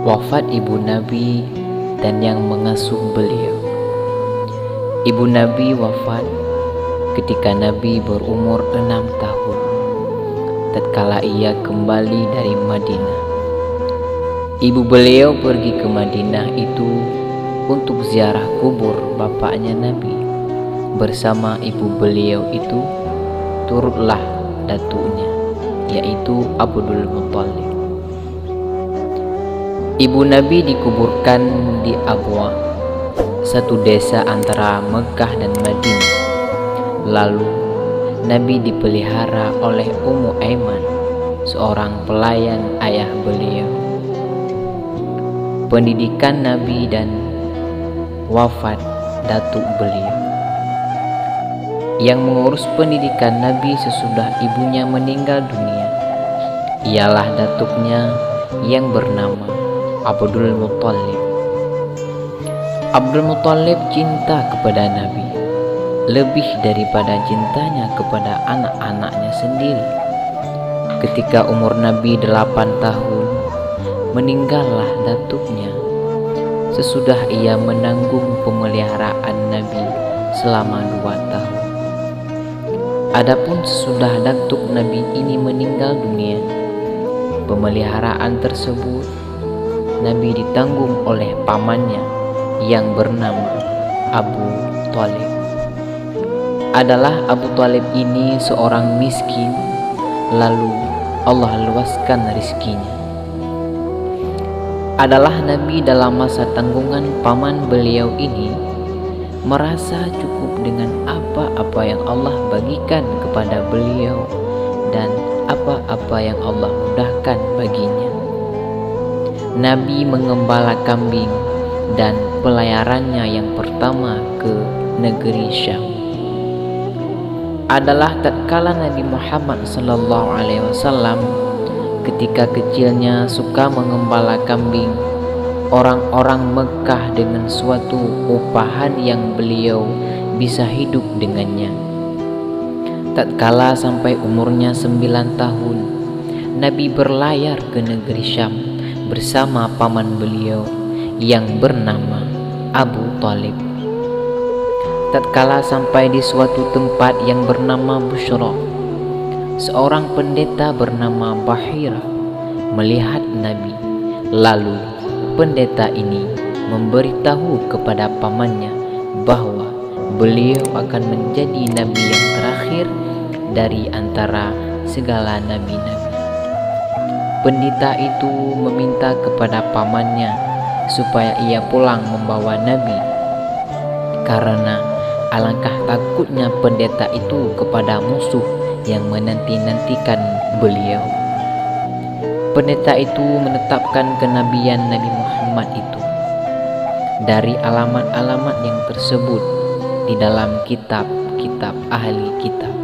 Wafat ibu Nabi dan yang mengasuh beliau. Ibu Nabi wafat ketika Nabi berumur 6 tahun, tatkala ia kembali dari Madinah. Ibu beliau pergi ke Madinah itu untuk ziarah kubur bapaknya Nabi. Bersama ibu beliau itu turutlah datuknya, yaitu Abdul Muthalib. Ibu Nabi dikuburkan di Abwa, satu desa antara Mekah dan Madinah. Lalu Nabi dipelihara oleh Ummu Aiman, seorang pelayan ayah beliau. Pendidikan Nabi dan wafat datuk beliau. Yang mengurus pendidikan Nabi sesudah ibunya meninggal dunia ialah datuknya yang bernama Abdul Muthalib. Abdul Muthalib cinta kepada Nabi lebih daripada cintanya kepada anak-anaknya sendiri. Ketika umur Nabi 8 tahun, meninggallah datuknya sesudah ia menanggung pemeliharaan Nabi selama 2 tahun. Adapun sesudah datuk Nabi ini meninggal dunia, pemeliharaan tersebut Nabi ditanggung oleh pamannya yang bernama Abu Thalib. Abu Thalib ini seorang miskin, lalu Allah luaskan rizkinya. Nabi dalam masa tanggungan paman beliau ini merasa cukup dengan apa-apa yang Allah bagikan kepada beliau dan apa-apa yang Allah mudahkan baginya. Nabi mengembala kambing dan pelayarannya yang pertama ke negeri Syam. Tatkala Nabi Muhammad SAW ketika kecilnya suka mengembala kambing orang-orang Mekah dengan suatu upahan yang beliau bisa hidup dengannya. Tatkala sampai umurnya 9 tahun, Nabi berlayar ke negeri Syam bersama paman beliau yang bernama Abu Thalib. Tatkala sampai di suatu tempat yang bernama Bushra, seorang pendeta bernama Bahira melihat Nabi. Lalu pendeta ini memberitahu kepada pamannya bahwa beliau akan menjadi nabi yang terakhir dari antara segala nabi-nabi. Pendeta itu meminta kepada pamannya supaya ia pulang membawa Nabi, karena alangkah takutnya pendeta itu kepada musuh yang menanti-nantikan beliau. Pendeta itu menetapkan kenabian Nabi Muhammad itu dari alamat-alamat yang tersebut di dalam kitab-kitab ahli kitab.